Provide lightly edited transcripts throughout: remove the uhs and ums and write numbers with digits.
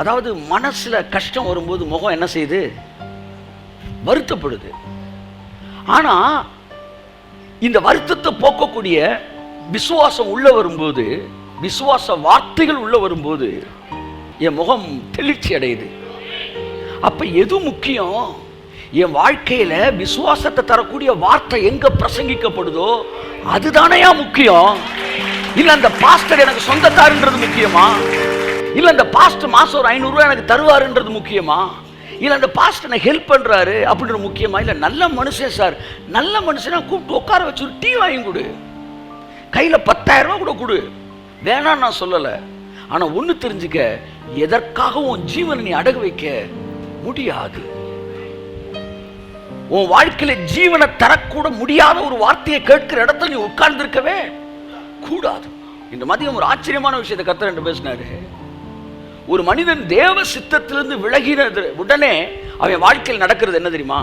அதாவது மனசுல கஷ்டம் வரும்போது முகம் என்ன செய்யுது? வருத்தப்படுது. ஆனா இந்த வருத்தத்தை போக்கக்கூடிய விசுவாசம் உள்ள வரும்போது, விசுவாச வார்த்தைகள் உள்ள வரும்போது என் முகம் தெளிர்ச்சி அடையுது. அப்ப எது முக்கியம்? என் வாழ்க்கையில விசுவாசத்தை தரக்கூடிய வார்த்தை எங்க பிரசங்கிக்கப்படுதோ அதுதானையா முக்கியம்? இல்ல அந்த பாஸ்டர் எனக்கு சொந்தக்காரன்றது முக்கியமா? இல்ல அந்த பாஸ்டர் மாசம் ஒரு 500 ரூபாய் எனக்கு தருவாருன்றது முக்கியமா? இல்ல அந்த பாஸ்டர் எனக்கு ஹெல்ப் பண்றாரு அப்படின்றது முக்கியமா? இல்ல நல்ல மனுஷன் சார், நல்ல மனுஷனா கூப்பிட்டு உட்கார வச்சு ஒரு டீ வாங்கி கொடு, கையில 10,000 ரூபாய் கூட கொடு, வேணாம் நான் சொல்லல. ஆனா ஒண்ணு தெரிஞ்சுக்க, எதற்காகவும் ஜீவனை நீ அடகு வைக்க முடியாது. உன் வாழ்க்கையில ஜீவனை தரக்கூட முடியாத ஒரு வார்த்தையை கேட்கிற இடத்துல நீ உட்கார்ந்து இருக்கவே கூடாது. இந்த மதியம் ஒரு ஆச்சரியமான விஷயத்தை கர்த்தர் என்று பேசினாரு. ஒரு மனிதன் தேவ சித்தத்திலிருந்து விலகினது உடனே அவன் வாழ்க்கையில் நடக்கிறது என்ன தெரியுமா?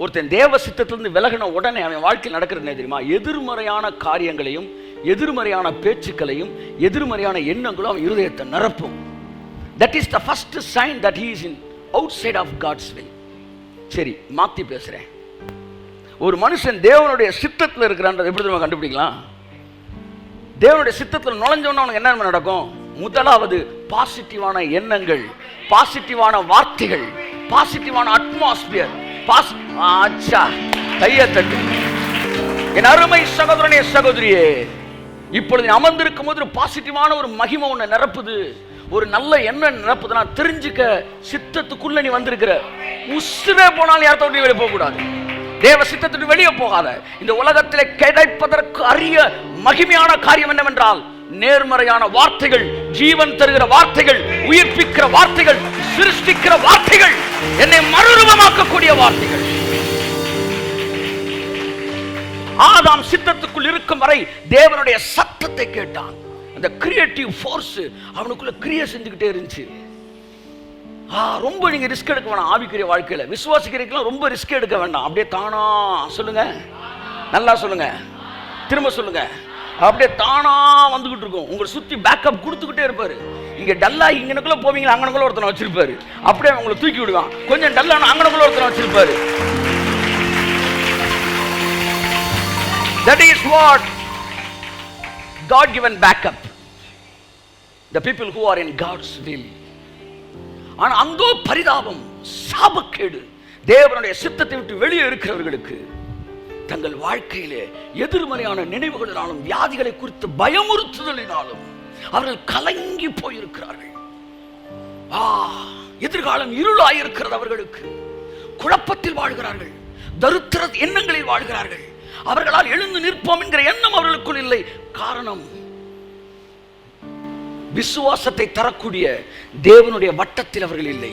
ஒருத்தன் தேவ சித்தத்திலிருந்து விலகின உடனே அவன் வாழ்க்கையில் நடக்கிறது என்ன தெரியுமா? எதிர்மறையான காரியங்களையும் எதிர்மறையான பேச்சுக்களையும் எதிர்மறையான எண்ணங்களும் அவன் இருதயத்தை நிரப்பும். That is the first sign that he is in outside of God's will. சரி, மாத்தி பேசுறேன். ஒரு மனுஷன் தேவனுடைய சித்தத்தில் இருக்கிறான்றது எப்படி நம்ம கண்டுபிடிக்கலாம்? தேவனுடைய சித்தத்தில் நுழைஞ்சோன்னா அவனுக்கு என்ன நடக்கும்? முதலாவது பாசிட்டிவான எண்ணங்கள், பாசிட்டிவான வார்த்தைகள், பாசிட்டிவான அட்மாஸ்பியர். கையை தட்டு. என் அருமை சகோதரனே சகோதரியே, இப்பொழுது அமர்ந்திருக்கும் போது பாசிட்டிவான ஒரு மகிமை உன்னை நிரப்புது, ஒரு நல்ல எண்ணம் நிரப்புதுன்னா தெரிஞ்சுக்க, சித்தத்துக்குள்ள நீ வந்திருக்கிற. உசுரே போனாலும் யார்த்தோட வெளியே போக கூடாது. தேவ சித்தத்துக்கு வெளியே போகாத. இந்த உலகத்திலே கிடைப்பதற்கு அரிய மகிமையான காரியம் என்னவென்றால் நேர்மறையான வார்த்தைகள், ஜீவன் தருகிற வார்த்தைகள், உயிர்ப்பிக்கிற வார்த்தைகள், சிருஷ்டிக்கிற வார்த்தைகள், என்னை மறுரூபமாக்கக்கூடிய வார்த்தைகள். ஆதாம் சித்தத்துக்குள் இருக்கும் வரை தேவனுடைய சத்தத்தை கேட்டான். அந்த கிரியேட்டிவ் ஃபோர்ஸ் அவனுக்குள்ள கிரியை செஞ்சுக்கிட்டே இருந்துச்சு. ரொம்ப நீங்க ரிஸ்க் எடுக்க வேணாம். ஆவிக்குரிய வாழ்க்கையில விசுவாசிக்கிறீங்களா? ரொம்ப ரிஸ்க் எடுக்க வேண்டாம். அப்படியே தானா சொல்லுங்க, நல்லா சொல்லுங்க, திரும்ப சொல்லுங்க. அப்படியே தானா வந்துகிட்டு இருக்கும். உங்களை சுத்தி பேக்கப் கொடுத்துக்கிட்டே இருப்பாரு. இங்க டல்லா இங்கனக்குள்ள போவீங்களா, அங்கனக்குள்ள ஒருத்தனை வச்சிருப்பாரு. அப்படியே உங்களை தூக்கி விடுவான். கொஞ்சம் டல்லா அங்கனக்குள்ள ஒருத்தனை வச்சிருப்பாரு. That is what God given backup, the people who are in God's will. ஆனா அந்தோ பரிதாபம், சாபக்கேடு. தேவனுடைய சித்தத்தை விட்டு வெளியே இருக்கிறவர்களுக்கு தங்கள் வாழ்க்கையிலே எதிர்மறையான நினைவுகளினாலும் வியாதிகளை குறித்து பயமுறுத்துதலினாலும் அவர்கள் கலங்கி போயிருக்கிறார்கள். எதிர்காலம் இருளாயிருக்கிறது அவர்களுக்கு. குழப்பத்தில் வாழ்கிறார்கள், தரித்திர எண்ணங்களில் வாழ்கிறார்கள். அவர்களால் எழுந்து நிற்போம் என்கிற எண்ணம் அவர்களுக்குள் இல்லை. காரணம், விசுவாசத்தை தரக்கூடிய தேவனுடைய வட்டத்தில் அவர்கள் இல்லை.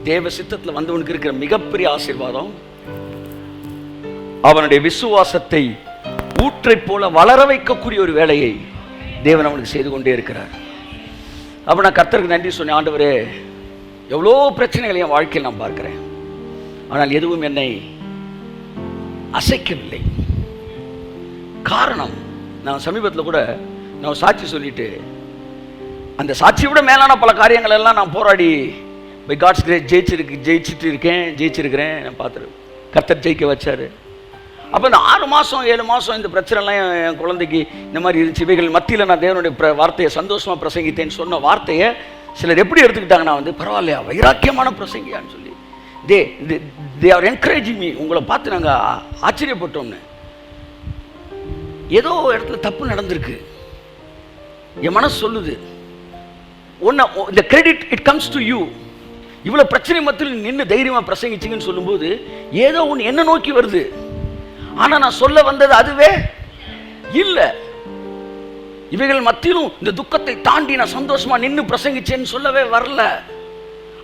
தேவ சித்தத்தில் வந்தவனுக்கு இருக்கிற மிகப்பெரிய ஆசீர்வாதம், அவனுடைய விசுவாசத்தை ஊற்றை போல வளர வைக்கக்கூடிய ஒரு வேலையை தேவன் அவனுக்கு செய்து கொண்டே இருக்கிறார். அப்ப நான் கர்த்தருக்கு நன்றி சொன்னேன். ஆண்டவரே, எவ்வளோ பிரச்சனைகளை என் வாழ்க்கையில் நான் பார்க்கிறேன், ஆனால் எதுவும் என்னை அசைக்கவில்லை. காரணம், நான் சமீபத்தில் கூட நான் சாட்சி சொல்லிட்டு, அந்த சாட்சியை விட மேலான பல காரியங்கள் எல்லாம் நான் போராடி பை காட்ஸ் கிரேஸ் ஜெயிச்சிருக்கிறேன். நான் பார்த்துருக்கேன். கர்த்தர் ஜெயிக்க வச்சாரு. அப்போ இந்த 6 மாதம் 7 மாதம் இந்த பிரச்சனைலாம் என் குழந்தைக்கு இந்த மாதிரி இருந்துச்சு. இவைகள் மத்தியில் நான் தேவனுடைய வார்த்தையை சந்தோஷமாக பிரசங்கித்தேன்னு சொன்ன வார்த்தையை சிலர் எப்படி எடுத்துக்கிட்டாங்கன்னா பரவாயில்லையா, வைராக்கியமான பிரசங்கியான்னு சொல்லி தே ஆர் என்கரேஜிங் மீ. உங்களை பார்த்து நாங்கள் ஆச்சரியப்பட்டோம்னு. ஏதோ இடத்துல தப்பு நடந்திருக்கு, என் மனசு சொல்லுது. இந்த credit it comes to you. இவ்வளோ பிரச்சனை மத்தியில் நின்று தைரியமாக பிரசங்கிச்சிங்கன்னு சொல்லும்போது ஏதோ ஒன்று என்ன நோக்கி வருது. ஆனால் நான் சொல்ல வந்தது அதுவே இல்லை. இவைகள் மத்தியிலும் இந்த துக்கத்தை தாண்டி நான் சந்தோஷமா நின்று பிரசங்கிச்சேன்னு சொல்லவே வரல.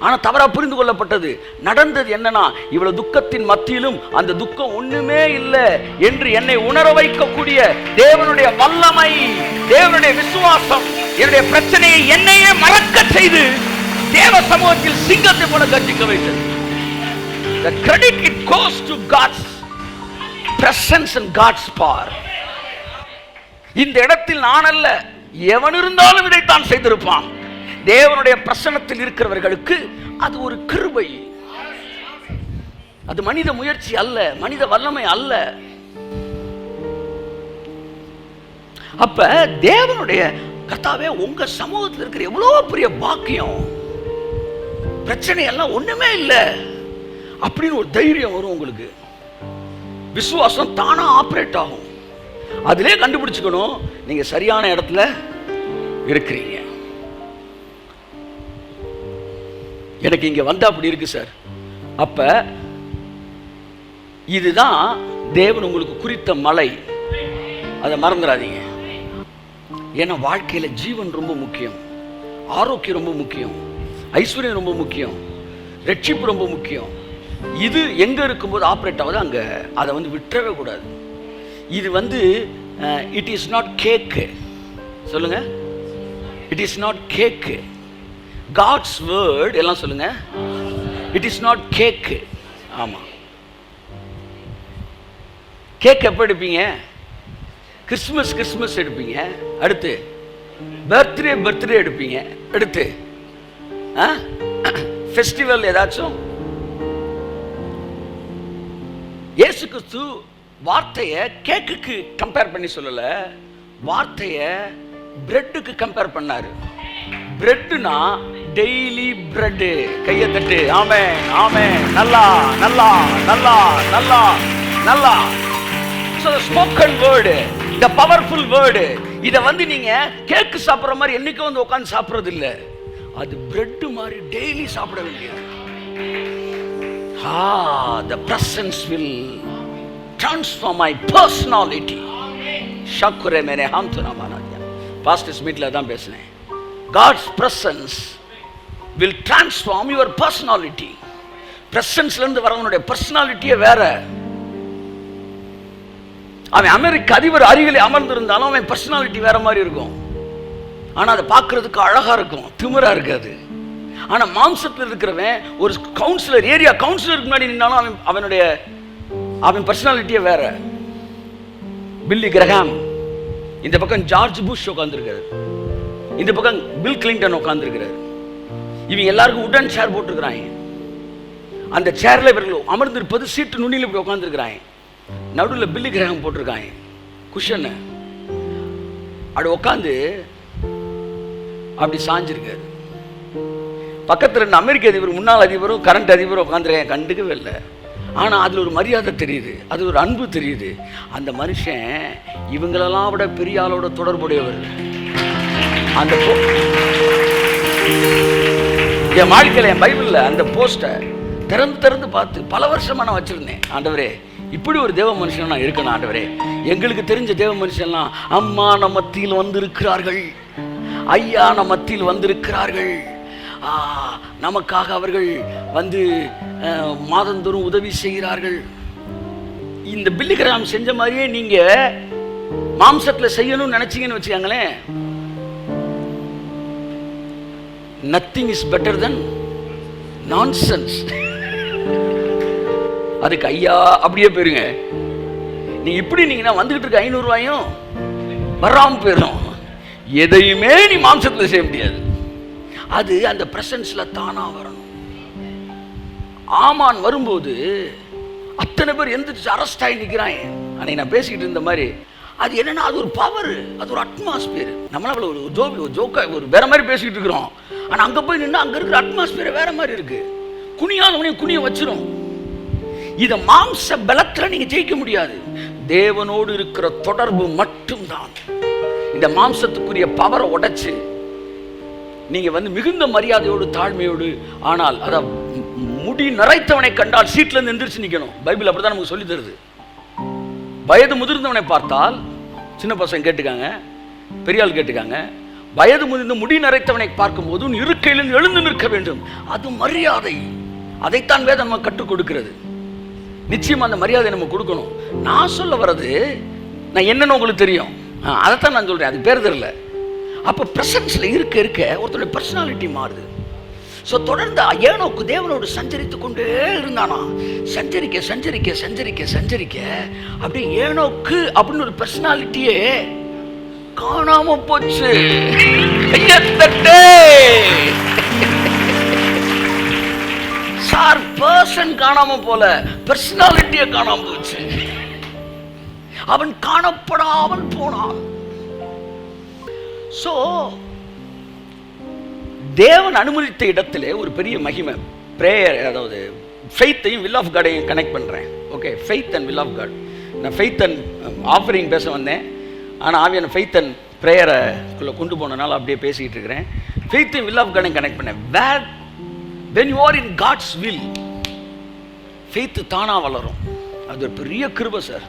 ஆனால் தவறாக புரிந்து கொள்ளப்பட்டது. நடந்தது என்னன்னா, இவ்வளவு துக்கத்தின் மத்தியிலும் அந்த துக்கம் ஒண்ணுமே இல்லை என்று என்னை உணர வைக்கக்கூடிய தேவனுடைய வல்லமை, தேவனுடைய விசுவாசம் என்னுடைய பிரச்சனையை என்னையே மறக்க செய்து தேவ சமூகத்தில் சிங்கத்தை போல கர்ஜிக்க வைத்தது. The credit it goes to God's presence and God's power. இந்த இடத்தில் நான் அல்ல, எவன் இருந்தாலும் இதைத்தான் செய்திருப்பான். தேவனுடைய பிரசன்னத்தில் இருக்கிறவர்களுக்கு அது ஒரு கிருபை. அது மனித முயற்சி அல்ல, மனித வல்லமை அல்ல. அப்ப தேவனுடைய கர்த்தாவே, உங்க சமூகத்தில் இருக்கிற எவ்வளவு பெரிய பாக்கியம், பிரச்சனை எல்லாம் ஒண்ணுமே இல்லை அப்படின்னு ஒரு தைரியம் வரும் உங்களுக்கு. விசுவாசம் தானா ஆப்ரேட் ஆகும். அதிலே கண்டுபிடிச்சுக்கணும் நீங்க சரியான இடத்துல இருக்கிறீங்க. எனக்கு இங்க வந்தா அப்படி இருக்கு சார். அப்ப இதுதான் தேவன் உங்களுக்கு குறித்த மலை, அதை மறந்துடாதீங்க. ஏன்னா வாழ்க்கையில ஜீவன் ரொம்ப முக்கியம், ஆரோக்கியம் ரொம்ப முக்கியம், ஐஸ்வர்யம் ரொம்ப முக்கியம், ரட்சிப்பு ரொம்ப முக்கியம். இது எங்க இருக்கும்போது ஆப்ரேட் ஆகுது அங்க அதை விட்டுறவே கூடாது. இது இட் இஸ் நாட் கேக். சொல்லுங்க, it is not cake. God's word எல்லாம் சொல்லுங்க, இட் இஸ் நாட் கேக். ஆமா, கேக் எப்போ எடுப்பீங்க? கிறிஸ்மஸ் எடுப்பீங்க, அடுத்து பர்த்டே எடுப்பீங்க, அடுத்து ஃபெஸ்டிவல் ஏதாச்சும். இயேசு கிறிஸ்து வார்த்தையை கேக்குக்கு கம்பேர் பண்ணி சொல்லல, வார்த்தையை பிரெட்டுக்கு கம்பேர் பண்ணாரு. பிரெட்னா டெய்லி பிரெட். கையை தட்டு. ஆமென், ஆமென். நல்லா நல்லா நல்லா நல்லா நல்லா. So the spoken word, the powerful word, இத நீங்க கேக் சாப்பிடுற மாதிரி என்னைக்கு உட்கார்ந்து சாப்பிடுறது இல்ல, அது பிரெட் மாதிரி டெய்லி சாப்பிட வேண்டியது. The presence will transform my personality. ஷக்குரே மேனே ஹம் துனா மானாதியா. பாஸ்டர்ஸ் மீட்ல தான் பேசினேன். God's presence will transform your personality. பிரசன்ஸ்ல இருந்து வரவனுடைய பர்சனாலிட்டியே வேற. அவன் அமெரிக்க அதிபர் அருகிலே அமர்ந்திருந்தாலும் அவன் பர்சனாலிட்டி வேற மாதிரி இருக்கும். ஆனா அதை பார்க்கறதுக்கு அழகா இருக்கும், திமிரா இருக்காது. ஆனா மாம்சத்தில் இருக்கிறவன் ஒரு கவுன்சிலர், ஏரியா கவுன்சிலருக்கு முன்னாடி நின்னாலும் அவன் பர்சனாலிட்டியே வேற. பில்லி கிரஹாம், இந்த பக்கம் ஜார்ஜ் புஷ் உட்கார்ந்துருக்காரு, இந்த பக்கம் பில் கிளின்டன் உட்கார்ந்துருக்கிறார். இவங்க எல்லாருக்கும் உடன் சேர் போட்டிருக்கிறாங்க. அந்த சேர்ல இவர்கள் அமர்ந்திருப்பது சீட்டு நுனியில் இப்படி உட்கார்ந்துருக்கிறாங்க. நடுவில் பில்லி கிரஹாம் போட்டிருக்காங்க குஷன். அப்படி உட்காந்து அப்படி சாஞ்சிருக்காரு. பக்கத்தில் இருந்த அமெரிக்க அதிபர், முன்னாள் அதிபரும் கரண்ட் அதிபரும் உட்காந்துருக்காங்க. கண்டுக்கவே இல்லை. ஆனால் அதில் ஒரு மரியாதை தெரியுது, அது ஒரு அன்பு தெரியுது. அந்த மனுஷன் இவங்களெல்லாம் விட பெரிய ஆளோட தொடர்புடையவர். அந்த என் வாழ்க்கையில், என் பைபிளில் அந்த போஸ்ட்டை திறந்து பார்த்து பல வருஷமா நான் வச்சிருந்தேன். ஆண்டவரே, இப்படி ஒரு தேவ மனுஷன் நான் இருக்கணும் ஆண்டவரே. எங்களுக்கு தெரிஞ்ச தேவ மனுஷன்லாம் அம்மா நம்ம மத்தியில் வந்திருக்கிறார்கள், ஐயா நம்ம மத்தியில் வந்திருக்கிறார்கள், நமக்காக அவர்கள் மாதந்தோறும் உதவி செய்கிறார்கள். இந்த பில்லி கிரஹாம் செஞ்ச மாதிரியே நீங்க மாம்சத்துல செய்யணும்னு நினைச்சீங்கன்னு வச்சுக்காங்களேன், nothing is better than nonsense. அதுக்கு ஐயா அப்படியே போயிருங்க. நீங்க இப்படி வந்துகிட்டு இருக்க 500 ரூபாயும் வராம போயிடும். எதையுமே நீ மாம்சத்துல செய்ய முடியாது. அது அந்த பிரசன்ஸ்ல தானா வரணும். ஆமான் வரும்போது அத்தனை பேர் எந்திரிச்சு அரெஸ்ட் ஆகி நிற்கிறாங்க. அன்னைக்கு நான் பேசிக்கிட்டு இருந்த மாதிரி, அது என்னன்னா அது ஒரு பவர், அது ஒரு அட்மாஸ்பியர். நம்மளால ஒரு ஜோக்கா ஒரு வேற மாதிரி பேசிக்கிட்டு இருக்கிறோம். ஆனா அங்க போய் நின்று அங்க இருக்கிற அட்மாஸ்பியர் வேற மாதிரி இருக்கு. குனியானவனையும் குனிய வச்சிரும். இத மாம்ச பலத்துல நீங்க ஜெயிக்க முடியாது. தேவனோடு இருக்கிற தொடர்பு மட்டும்தான் இந்த மாம்சத்துக்குரிய பவரை உடைச்சு நீங்க மிகுந்த மரியாதையோடு தாழ்மையோடு, ஆனால் அத முடி நரைத்தவனை கண்டால் சீட்ல இருந்து எந்திரிச்சு நிக்கணும். பைபிள் அப்படிதான் நமக்கு சொல்லி தருது. வயது முதிர்ந்தவனை பார்த்தால், சின்ன பசங்க கேட்டுக்காங்க, பெரியாள் கேட்டுக்காங்க, வயது முதிர்ந்த முடி நரைத்தவனை பார்க்கும் போது இருக்கையிலிருந்து எழுந்து நிற்க வேண்டும். அது மரியாதை. அதைத்தான் வேதம் நம்ம கற்றுக் கொடுக்கிறது. நிச்சயமா அந்த மரியாதை நம்ம கொடுக்கணும். நான் சொல்ல வர்றது, நான் என்னன்னு உங்களுக்கு தெரியும், அதைத்தான் நான் சொல்றேன். அது பேர் தெரியல. அப்ப பிரசன்ஸ்ல இருக்க ஒருத்தருடைய பர்சனாலிட்டி மாறுது. ஸோ தொடர்ந்து ஏனோக்கு தேவனோடு சஞ்சரித்து கொண்டே இருந்தானா. சஞ்சரிக்க சஞ்சரிக்க சஞ்சரிக்க சஞ்சரிக்க அப்படியே ஏனோக்கு அப்படின்னு ஒரு பர்சனாலிட்டியே காணாம போச்சு. சார் பர்சன் காணாம போல, பர்சனாலிட்டிய காணாம போச்சு. அவன் காணப்படாமல் போனான். சோ தேவன் அனுமதித்த இடத்திலே ஒரு பெரிய மகிமை, பிரேயர், அதாவது ஃபெய்த்தையும் வில் ஆஃப் காடையும் கனெக்ட் பண்றேன். Okay, faith and will of God. நான் ஃபெய்த் அண்ட் ஆஃபரிங் பேச வந்தேன், ஆனால் ஆவியான ஃபெய்த் அண்ட் ப்ரேயரைக்குள்ளே கொண்டு போனனால அப்படியே பேசிக்கிட்டு இருக்கிறேன். ஃபெய்த்தையும் வில் ஆஃப் காடையும் கனெக்ட் பண்ணேன். when you are in God's will, faith தானாக வளரும். அது ஒரு பெரிய கிருபை சார்.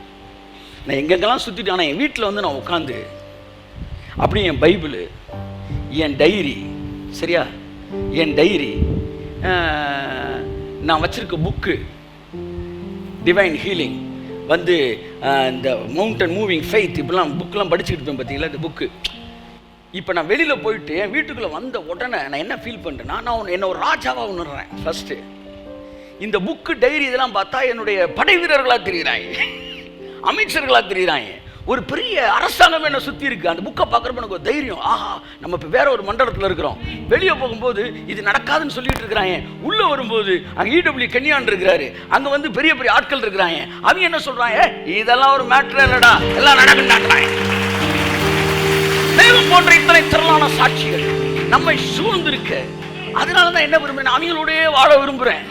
நான் எங்கெங்கெல்லாம் சுற்றிட்டு, ஆனால் என் வீட்டில் வந்து நான் உட்காந்து அப்படி என் பைபிளு, என் டைரி, சரியா, என் டைரி, நான் வச்சிருக்க புக்கு டிவைன் ஹீலிங், வந்து இந்த மவுண்டன் மூவிங் ஃபெய்த், இப்படிலாம் புக்கெலாம் படிச்சுக்கிட்டு இருப்பேன் பார்த்தீங்களா. இந்த புக்கு இப்போ நான் வெளியில் போயிட்டு என் வீட்டுக்குள்ளே வந்த உடனே நான் என்ன ஃபீல் பண்ணுறேன்னா, நான் என்ன ஒரு ராஜாவாக உணர்றேன். ஃபஸ்ட்டு இந்த புக்கு டைரி இதெல்லாம் பார்த்தா என்னுடைய படை வீரர்களாக தெரியுறாங்க, அமைச்சர்களாக தெரியுறாங்க, ஒரு பெரிய அரசாங்கம் என்ன சுற்றி இருக்குது. அந்த புக்கை பார்க்குறப்ப எனக்கு ஒரு தைரியம், ஆஹா நம்ம இப்போ வேற ஒரு மண்டலத்தில் இருக்கிறோம். வெளியே போகும்போது இது நடக்காதுன்னு சொல்லிட்டு இருக்கிறாங்க, உள்ளே வரும்போது அங்கே இடபிள்யூ கன்னியான் இருக்கிறாரு, அங்கே வந்து பெரிய பெரிய ஆட்கள் இருக்கிறாங்க. அவங்க என்ன சொல்கிறாங்க, இதெல்லாம் ஒரு மேட்ரு இல்லடா, எல்லாம் நடக்குறாங்க. தேவன் போன்ற இத்தனை திரளான சாட்சிகள் நம்மை சூழ்ந்திருக்க, அதனால தான் என்ன விரும்புகிறேன், அவங்களோடய வாழ விரும்புகிறேன்,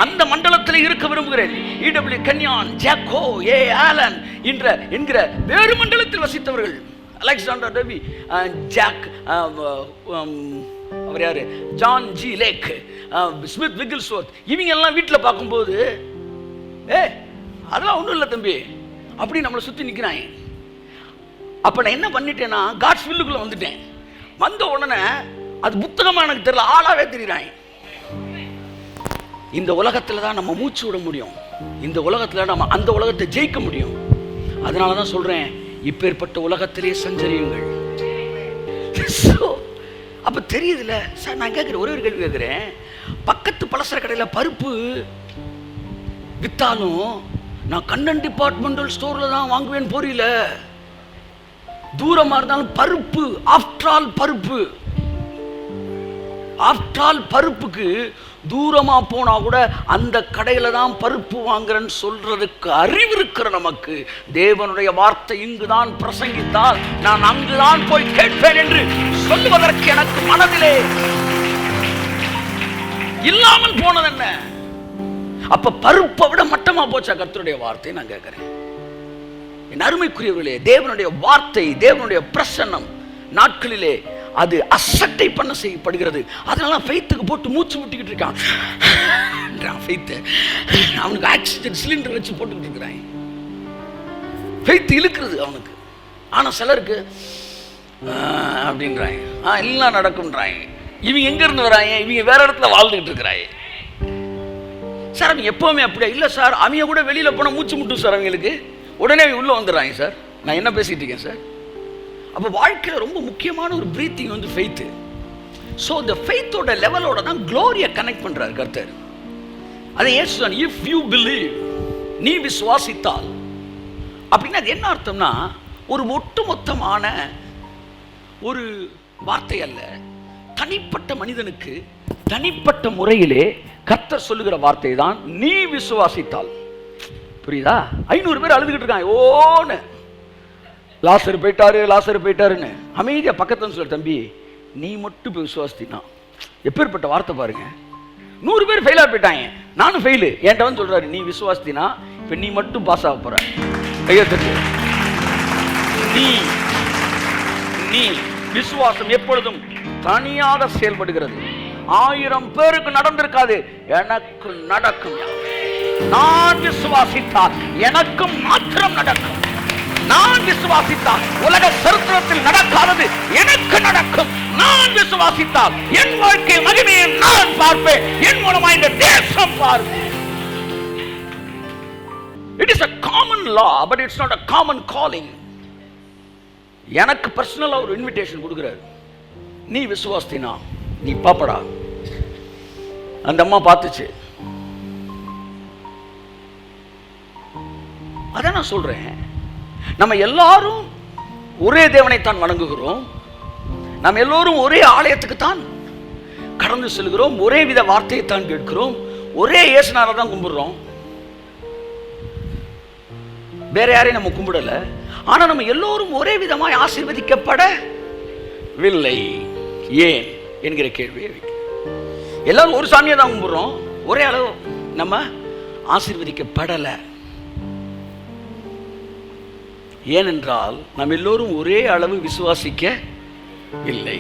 அந்த மண்டலத்தில் இருக்க விரும்புகிறேன். இடபிள்யூ கன்யான், ஜாக்கோ, ஏ ஆலன் என்கிற வேறு மண்டலத்தில் வசித்தவர்கள், அலெக்சாண்டர் டெவி, ஜாக், அவர் யாரு, ஜான் ஜி லேக், ஸ்மித் விகில்ஸ்வர்த், இவங்க எல்லாம் வீட்டில் பார்க்கும்போது அதெல்லாம் ஒன்றும் இல்லை தம்பி அப்படி நம்மளை சுற்றி நிற்கிறாங்க. அப்போ நான் என்ன பண்ணிட்டேன்னா, காட்ஸ் வில்லுக்குள்ளே வந்துட்டேன். வந்த உடனே அது புத்தகமாக எனக்கு தெரியல, ஆளாவே தெரியுறாங்க. இந்த உலகத்தில் தான் நம்ம மூச்சு விட முடியும், இந்த உலகத்தில் நம்ம அந்த உலகத்தை ஜெயிக்க முடியும். அதனால தான் சொல்கிறேன், இப்பேற்பட்ட உலகத்திலே சஞ்சரியுங்கள். அப்போ தெரியுதுல்ல சார். நான் கேட்குறேன், ஒரே ஒரு கேள்வி கேட்குறேன். பக்கத்து பலசர கடையில் பருப்பு விற்றாலும் நான் கண்ணன் டிபார்ட்மெண்டல் ஸ்டோரில் தான் வாங்குவேன்னு புரியல. தூரமாக இருந்தாலும் பருப்பு, ஆஃப்டர் ஆல் பருப்பு, ஆஃப்டர் ஆல் பருப்புக்கு தூரமா போனா கூட அந்த கடையில தான் பருப்பு வாங்குறேன்னு சொல்றதுக்கு அறிவு இருக்கிற நமக்கு, தேவனுடைய வார்த்தை இங்குதான் பிரசங்கித்தால் நான் அங்குதான் போய் கேட்பேன் என்று சொல்லுவதற்கு எனக்கு மனதிலே இல்லாமல் போனது என்ன? அப்ப பருப்பை விட மட்டமா போச்சா கர்த்தருடைய வார்த்தை? நான் கேட்கிறேன். என் அருமைக்குரியவர்களே, தேவனுடைய வார்த்தை, தேவனுடைய பிரசன்னம் நாட்களிலே அது அசட்டை பண்ண செய்யப்படுகிறது. அதனால ஃபெய்த்துக்கு போட்டு மூச்சு முட்டிக்கிட்டு இருக்கான். ஃபெய்த்து அவனுக்கு ஆக்சிஜன் சிலிண்டர் வச்சு போட்டுக்கிட்டு இருக்கிறான். ஃபெய்த் இழுக்கிறது அவனுக்கு. ஆனா சிலருக்கு அப்படின்றாங்க, எல்லாம் நடக்கும்ன்றாங்க. இவங்க எங்க இருந்து வராங்க? இவங்க வேற இடத்துல வாழ்ந்துகிட்டு இருக்கிறாங்க சார். அவங்க எப்பவுமே அப்படியே இல்லை சார். அவங்க கூட வெளியில போனா மூச்சு முட்டும் சார் அவங்களுக்கு, உடனே உள்ள வந்துடுறாங்க சார். நான் என்ன பேசிட்டு இருக்கேன் சார்? அப்போ வாழ்க்கையில் ரொம்ப முக்கியமான ஒரு பிரீத்திங் வந்து ஃபெய்த்து. ஸோ இந்த ஃபெய்த்தோட லெவலோட தான் க்ளோரியை கனெக்ட் பண்ணுறாரு கர்த்தர். அதை ஏசு சொன்னார், இஃப் யூ பிலீவ், நீ விசுவாசித்தால். அப்படின்னா அது என்ன அர்த்தம்னா, ஒரு ஒட்டுமொத்தமான ஒரு வார்த்தை அல்ல, தனிப்பட்ட மனிதனுக்கு தனிப்பட்ட முறையிலே கர்த்தர் சொல்லுகிற வார்த்தை தான் நீ விசுவாசித்தால். புரியுதா? 500 பேர் அழுதுகிட்டு இருக்காங்க, ஓன்னு லாசர் போயிட்டாரு, லாசர் போயிட்டாருன்னு. அமைதியா பக்கத்துல சொல்ல, தம்பி நீ மட்டும் போய் விசுவாசினா. எப்பேற்பட்ட வார்த்தை பாருங்க. 100 பேர் ஃபெயிலா போயிட்டாங்க, நானும் ஃபெயிலு. என்கிட்ட வந்து சொல்றாரு, நீ விசுவாசினா இப்ப நீ மட்டும் பாஸ் ஆக போற. கையெழுத்து. நீ விசுவாசம் எப்பொழுதும் தனியாக செயல்படுகிறது. 1000 பேருக்கு நடந்திருக்காது, எனக்கு நடக்கும். நான் விசுவாசித்தால் எனக்கும் மாத்திரம் நடக்கும். நான் விசுவாசித்தால் உலக சரித்திரத்தில் நடக்காதது எனக்கு நடக்கும். நான் விசுவாசித்தால் என் வாழ்க்கை மகிமையை நான் பார்ப்பேன், என் மூலமா இந்த தேசம் பார்ப்பேன். It is a common law, but it's not a common calling. எனக்கு பர்சனலா ஒரு இன்விடேஷன் கொடுக்கிறார். நீ விசுவாசினா நீ பாப்படா. அந்த அம்மா பார்த்துச்சு. அதான் நான் சொல்றேன், நம்ம எல்லாரும் ஒரே தேவனைத்தான் வணங்குகிறோம். நாம் எல்லோரும் ஒரே ஆலயத்துக்கு தான் கடந்து செல்கிறோம். ஒரே வித வார்த்தையைத்தான் கேட்கிறோம். ஒரே இயேசுநாதரை தான் கும்பிடுறோம். வேற யாரையும் நம்ம கும்பிடல. ஆனா நம்ம எல்லோரும் ஒரே விதமாய் ஆசீர்வதிக்கப்படவில்லை. ஏன் என்கிற கேள்வியை எல்லாரும் ஒரு சாமியை தான் கும்பிடுறோம். ஒரே அளவு நம்ம ஆசீர்வதிக்கப்படல. ஏனென்றால் நம்ம எல்லோரும் ஒரே அளவு விசுவாசிக்க இல்லை.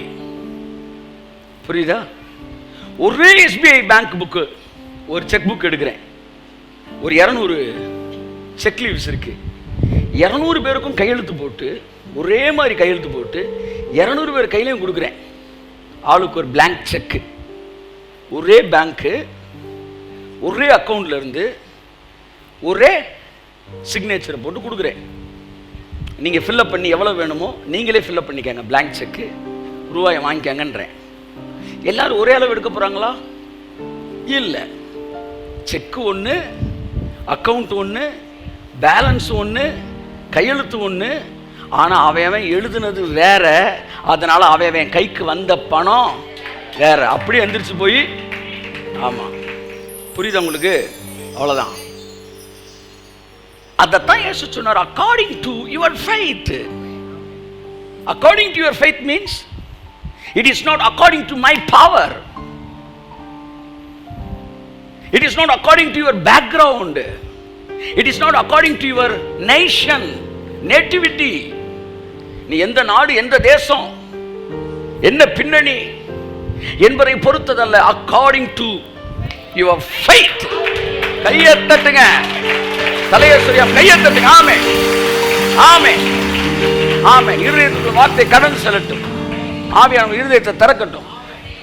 புரியுதா? ஒரே SBI பேங்க் புக்கு, ஒரு செக் புக் எடுக்கிறேன். ஒரு 200 செக் லீவ்ஸ் இருக்கு. 200 பேருக்கும் கையெழுத்து போட்டு, ஒரே மாதிரி கையெழுத்து போட்டு 200 பேர் கையிலையும் கொடுக்குறேன். ஆளுக்கு ஒரு பிளாங்க் செக்கு, ஒரே பேங்க்கு, ஒரே அக்கௌண்ட்ல இருந்து ஒரே சிக்னேச்சரை போட்டு கொடுக்குறேன். நீங்க ஃபில்அப் பண்ணி எவ்வளவு வேணுமோ நீங்களே ஃபில்அப் பண்ணிக்கங்க. பிளாங்க் செக்கு ரூபாயை வாங்கிக்கங்கன்றேன். எல்லாரும் ஒரே அளவு எடுக்க போறாங்களா? இல்லை. செக்கு ஒன்று, அக்கௌண்ட் ஒன்று, பேலன்ஸ் ஒன்று, கையெழுத்து ஒன்று. ஆனால் அவன் எழுதுனது வேற. அதனால அவன் கைக்கு வந்த பணம் வேற. அப்படியே எந்திரிச்சு போய், ஆமாம், புரியுது உங்களுக்கு? அவ்வளோதான். அதைத்தான் இயேசு சொன்னார், according to your faith. According to your faith means it is not according to my power. It is not according to your background. It is not according to your nation, nativity. நீ எந்த நாடு, எந்த தேசம், என்ன பின்னணி என்பதை பொறுத்ததல்ல. according to your faith. கையை தட்டுங்க, தலையை சொல்லியா கையை தட்டுங்க. ஆமென், ஆமென், ஆமென். இருதயத்துக்கு வார்த்தை கடந்து செல்லட்டும். ஆவியானவர் இருதயத்தை திறக்கட்டும்.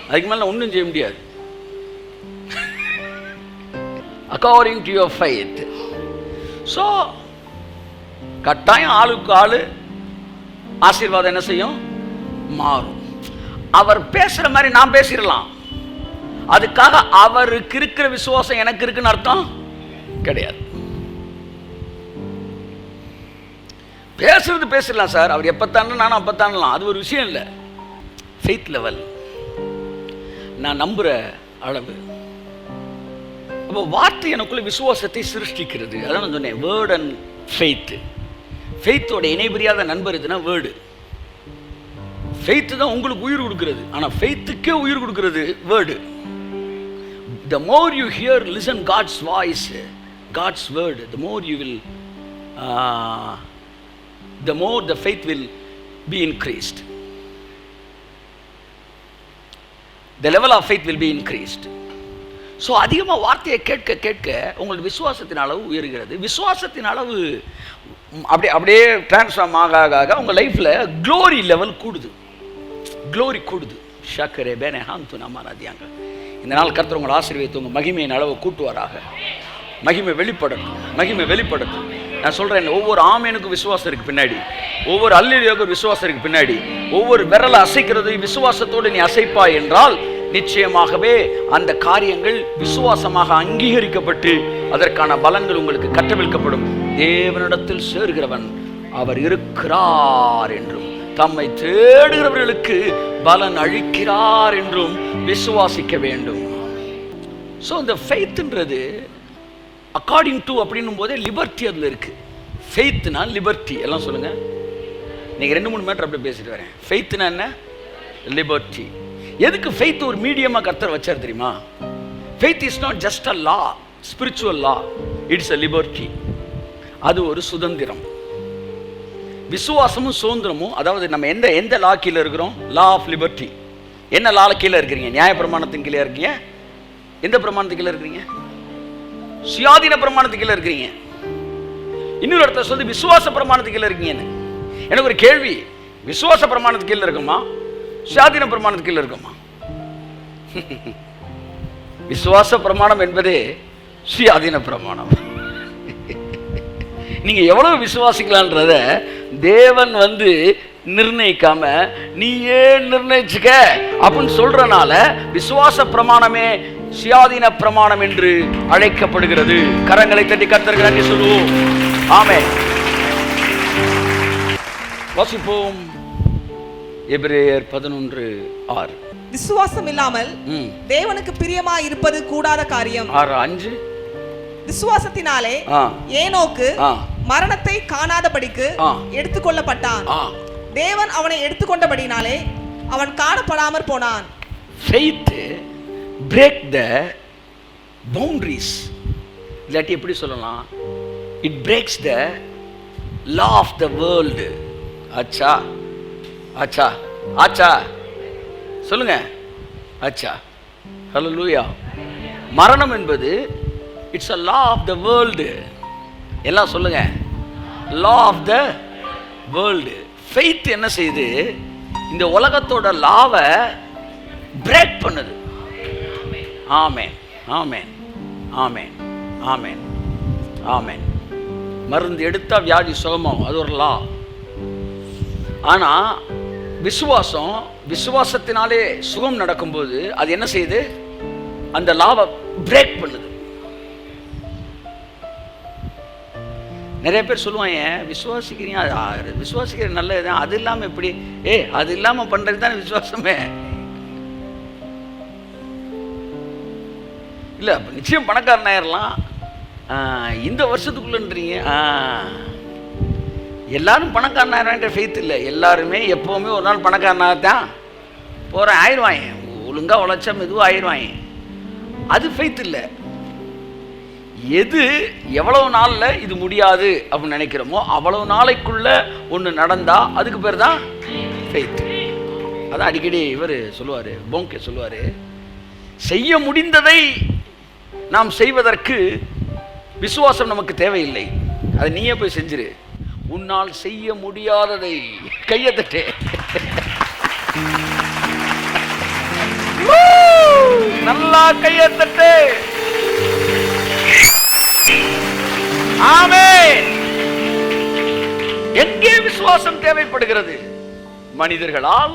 அதுக்கு மேல ஒன்றும் செய்ய முடியாது. according to your faith. So கட்டாயம் ஆளுக்கு ஆளு ஆசீர்வாதம் என்ன செய்யும்? மாறும். அவர் பேசுற மாதிரி நான் பேசிடலாம். அதுக்காக அவருக்கு இருக்கிற விசுவாசம் எனக்கு இருக்குன்னு அர்த்தம் கிடையாது. பேசுறது பேசிடலாம் சார், அவர் எப்பத்தான நானும் அப்பத்தானலாம், அது ஒரு விஷயம் இல்லை. ஃபெய்த் லெவல், நான் நம்புற அளவு. அப்போ வார்த்தை எனக்குள்ள விசுவாசத்தை சிருஷ்டிக்கிறது. அதான் நான் சொன்னேன், வேர்ட் அண்ட் ஃபெய்த். ஃபெய்த்தோட இணைபிரியாத நண்பர் எதுனா வேர்டு. ஃபெய்த் தான் உங்களுக்கு உயிர் கொடுக்கிறது. ஆனால் ஃபெய்த்துக்கே உயிர் கொடுக்கிறது word. The more you hear, listen God's voice, God's word, the more you will, the more the faith will be increased. The level of faith will be increased. So அதிகமாக வார்த்தையை கேட்க கேட்க உங்களுக்கு விசுவாசத்தின் அளவு உயர்கிறது. விசுவாசத்தின் அளவு அப்படியே டிரான்ஸ்ஃபார்ம் ஆக ஆக உங்கள் லைஃப்பில் க்ளோரி லெவல் கூடுது. க்ளோரி கூடுது. ஷக்கரே பேனே ஹாந்து நாமாராதியாங்க. இந்த நாள் கர்த்தர் உங்கள் ஆசீர்வதித்து உங்கள் மகிமையின் அளவு கூட்டுவாராக. மகிமை வெளிப்படட்டும், மகிமை வெளிப்படட்டும். நான் சொல்கிறேன், ஒவ்வொரு ஆமேனுக்கும் விசுவாசம் இருக்குது பின்னாடி, ஒவ்வொரு அல்லேலூயாவுக்கும் விசுவாசம் இருக்குது பின்னாடி. ஒவ்வொரு விரலை அசைக்கிறது விசுவாசத்தோடு நீ அசைப்பாய் என்றால் நிச்சயமாகவே அந்த காரியங்கள் விசுவாசமாக அங்கீகரிக்கப்பட்டு அதற்கான பலன்கள் உங்களுக்கு கட்டவிழ்க்கப்படும். தேவனிடத்தில் சேர்கிறவன் அவர் இருக்கிறார் என்றும் தம்மை தேடுகிறவர்களுக்கு பலன் அளிக்கிறார் என்றும் விசுவாசிக்க வேண்டும். ஸோ இந்த ஃபெய்த்ன்றது அக்கார்டிங் டு அப்படின்னும் போதே லிபர்ட்டி அதில் இருக்கு. ஃபெய்த்னா லிபர்ட்டி. எல்லாம் சொல்லுங்க. நீங்கள் 2-3 மீட்டர் அப்படி பேசிட்டு வரேன். ஃபெய்த்னா என்ன? லிபர்ட்டி. எதுக்கு ஃபெய்த் ஒரு மீடியமாக கர்த்தர் வச்சார் தெரியுமா? Faith is not just a law, spiritual law, it's a liberty. அது ஒரு சுதந்திரம். விசுவாசமும் சுதந்திரமும், அதாவது நம்ம எந்த லா கீழே இருக்கிறோம்? Law of liberty. என்ன லா கீழே இருக்கிறீங்க? நியாய பிரமாணத்தின் கீழே இருக்கீங்க. எந்த பிரமாணத்துக்கு கீழே இருக்கிறீங்க? சுயாதீன பிரமாணத்துக்கு கீழே இருக்கிறீங்க. இன்னொரு இடத்துல சொல்லி விசுவாச பிரமாணத்துக்கு கீழே இருக்கீங்கன்னு. எனக்கு ஒரு கேள்வி, விசுவாச பிரமாணத்துக்கு கீழே இருக்குமா, சுயாதீன பிரமாணத்துக்கு கீழே இருக்குமா? விசுவாச பிரமாணம் என்பதே சுயாதீன பிரமாணம். நீங்க எவ்வளவு விசுவாசிக்கலான்றத தேவன் நிர்ணயிக்காம நீயே நிர்ணயிச்சுக்க அப்படின்னு சொல்றனால விசுவாச பிரமாணமே சுயாதீன பிரமாணம் என்று அழைக்கப்படுகிறது. கரங்களை தட்டி கர்த்தருக்கு நன்றி சொல்லுவோம். ஆமென். வாசிப்போம். எபிரேயர் 11:6. விசுவாசம் இல்லாமல் தேவனுக்கு பிரியமாய் இருப்பது கூடாத காரியம். 6:5. விசுவாசத்தினாலே ஏனோக்கு மரணத்தை காணாதபடிக்கு எடுத்துக்கொள்ளப்பட்டான். தேவன் அவனை எடுத்துக்கொண்டபடினாலே அவன் காணப்படாமற் போனான். Faith break the boundaries. இல்லாட்டி எப்படி சொல்லலாம்? It breaks the law of the world. அச்சா அச்சா அச்சா சொல்லுங்க. அச்சா. ஹல்லேலூயா. மரணம் என்பது it's a law of the world. எல்லாம் சொல்லுங்க. law of the world. faith என்ன செய்யுது? இந்த உலகத்தோட லாவை பிரேக் பண்ணுது. ஆமென் ஆமென் ஆமென் ஆமென் ஆமென். மருந்து எடுத்தா வியாதி சுகமாகும், அது ஒரு லா. ஆனா விசுவாசத்தினாலே சுகம் நடக்கும்போது அது என்ன செய்யுது? அந்த லாவை பிரேக் பண்ணுது. நிறைய பேர் சொல்லுவாங்க, விசுவாசிக்கிற நல்லதுதான், அது இல்லாம எப்படி? அது இல்லாம பண்றது தானே விசுவாசமே. இல்ல நிச்சயம் பணக்காரன் ஆயிரலாம் இந்த வருஷத்துக்குள்ளன்றீங்க. எல்லாரும் பணக்காரன் ஆயிரன்ற ஃபெய்த் இல்லை. எல்லாருமே எப்பவுமே ஒரு நாள் பணக்காரனாகத்தான் போறேன், ஆயிடுவாங்க. ஒழுங்கா உழைச்சா மெதுவாக ஆயிடுவாங்க. அது ஃபெய்த் இல்லை. எது எவ்வளவு நாள்ல இது முடியாது அப்படின்னு நினைக்கிறோமோ அவ்வளவு நாளைக்குள்ள ஒன்று நடந்தா அதுக்கு பேர் தான் ஃபெய்த். அதான் அடிக்கடி இவர் சொல்லுவாரு, போங்கே சொல்லுவாரு, செய்ய முடிந்ததை நாம் செய்வதற்கு விசுவாசம் நமக்கு தேவையில்லை, அதை நீயே போய் செஞ்சிரு. உன்னால் செய்ய முடியாததை கையை தட்டு. நல்லா கையை தட்டு. ஆமென். எங்கே விசுவாசம் தேவைப்படுகிறது? மனிதர்களால்,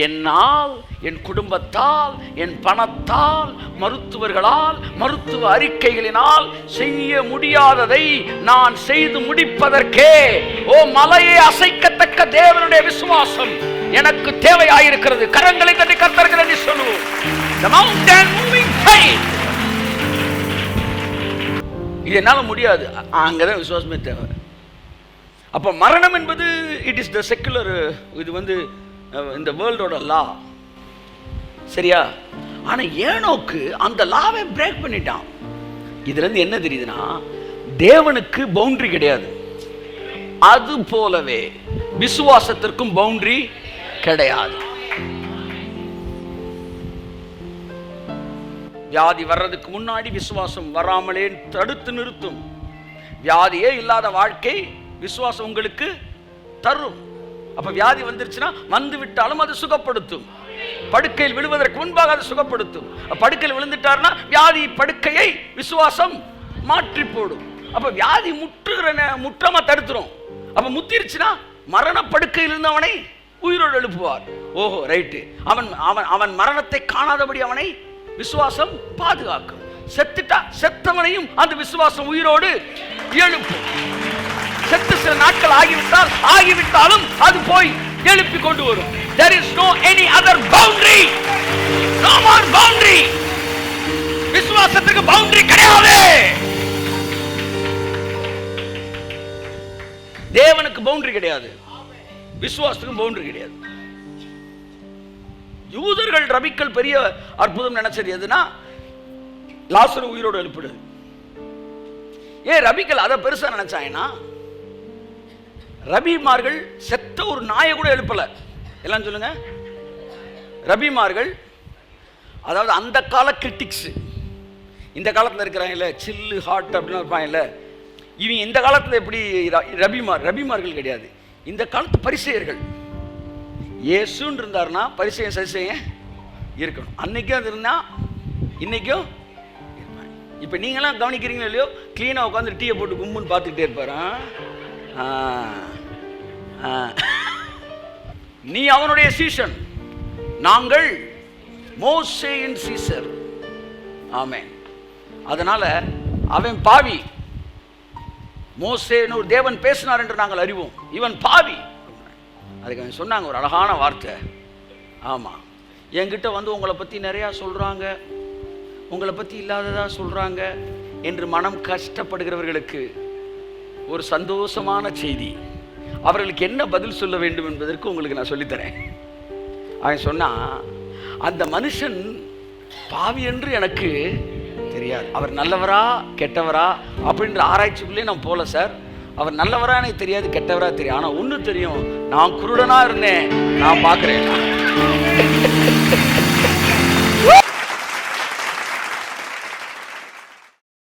என்னால், என் குடும்பத்தால், என் பணத்தால், மருத்துவர்களால், மருத்துவ அறிக்கைகளினால் செய்ய முடியாததை நான் செய்து முடிப்பதற்கே மலையை அசைக்கத்தக்க தேவனுடைய விசுவாசம் எனக்கு தேவையாயிருக்கிறது. கரங்களை தட்டி கர்த்தருக்கு நன்றி சொல்லுவோம். The mountain moving faith. இது என்னால முடியாது, அங்கதான் விசுவாசமே தேவை. அப்ப மரணம் என்பது இட் இஸ் த செக்குலர், இது இந்த வேர்ல்டோட லா, சரியா? ஆனா ஏனோக்கு அந்த லாவை பிரேக் பண்ணிட்டான். இதுல இருந்து என்ன தெரியுதுன்னா, தேவனுக்கு பவுண்டரி கிடையாது, அது போலவே விசுவாசத்திற்கும் பவுண்டரி கிடையாது. வியாதி வர்றதுக்கு முன்னாடி விசுவாசம் வராமலே தடுத்து நிறுத்தும். வியாதியே இல்லாத வாழ்க்கை விசுவாசம் உங்களுக்கு தரும். அப்ப வியாதி வந்துருச்சுன்னா வந்து விட்டாலும் அது சுகப்படுத்தும். படுக்கையில் விழுவதற்கு முன்பாக அது சுகப்படுத்தும். படுக்கையில் விழுந்துட்டாருன்னா வியாதி படுக்கையை விசுவாசம் மாற்றி போடும். அப்ப வியாதி முற்றமா தடுத்துரும். அப்ப முத்திருச்சுன்னா மரண படுக்கையில் இருந்து அவனை உயிரோடு எழுப்புவார். ஓஹோ ரைட்டு. அவன் மரணத்தை காணாதபடி அவனை விசுவாசம் பாதுகாக்கும். செத்துட்டா செத்தவனையும் அந்த விசுவாசம் உயிரோடு எழுப்பும். செத்து சில நாட்கள் ஆகிவிட்டாலும் அது போய் எழுப்பி கொண்டு வரும். There is no any other boundary. No more boundary. விசுவாசத்துக்கு பவுண்டரி கிடையாது. தேவனுக்கு பவுண்டரி கிடையாது, விசுவாசத்துக்கு பவுண்டரி கிடையாது. யூதர்கள் ரபிக்கள் பெரிய அற்புதம் நினைச்சது எதுனா, லாசரு உயிரோடு எழுப்பிடுது. ரபிக்கள் அதை பெருசா நினைச்சாங்கன்னா, ரபிமார்கள் செத்த ஒரு நாயை கூட எழுப்பல. எல்லாம் சொல்லுங்க. ரபிமார்கள் அதாவது அந்த கால கிரிட்டிக்ஸ், இந்த காலத்தில் இருக்கிறாங்கல்ல, சில்லு ஹாட் அப்படின்னு இருப்பாங்கல்ல, இவங்க இந்த காலத்தில் எப்படி ரபிமார்கள் கிடையாது, இந்த காலத்து பரிசேயர்கள். இயேசுன்னு இருந்தாருன்னா பரிசேயன் சரிசேயன் இருக்கணும். அன்னைக்கும் அது இருந்தா இன்னைக்கும். இப்போ நீங்களாம் கவனிக்கிறீங்களோ இல்லையோ, கிளீனாக உட்காந்து டீயை போட்டு கும்புன்னு பார்த்துக்கிட்டே இருப்பாரு. நீ அவனுடைய சீசன், நாங்கள் மோசேயின் சீசர். ஆமென். அதனால அவன் பாவி, மோசேன்னு ஒரு தேவன் பேசினார் என்று நாங்கள் அறிவோம், இவன் பாவி. அதுக்கு அவன் சொன்னாங்க ஒரு அழகான வார்த்தை. ஆமாம், என்கிட்ட வந்து உங்களை பற்றி நிறையா சொல்கிறாங்க, உங்களை பற்றி இல்லாததா சொல்கிறாங்க என்று மனம் கஷ்டப்படுகிறவர்களுக்கு ஒரு சந்தோஷமான செய்தி. அவர்களுக்கு என்ன பதில் சொல்ல வேண்டும் என்பதற்கு உங்களுக்கு நான் சொல்லித்தரேன். அவன் சொன்னான், அந்த மனுஷன் பாவி என்று எனக்கு தெரியாது, அவர் நல்லவரா கெட்டவரா அப்படின்ற ஆராய்ச்சிக்குள்ளே நான் போகல சார். அவர் நல்லவரா எனக்கு தெரியாது, கெட்டவரா தெரியும். ஆனால் ஒன்று தெரியும், நான் குருடனா இருந்தேன், நான் பார்க்குறேன்.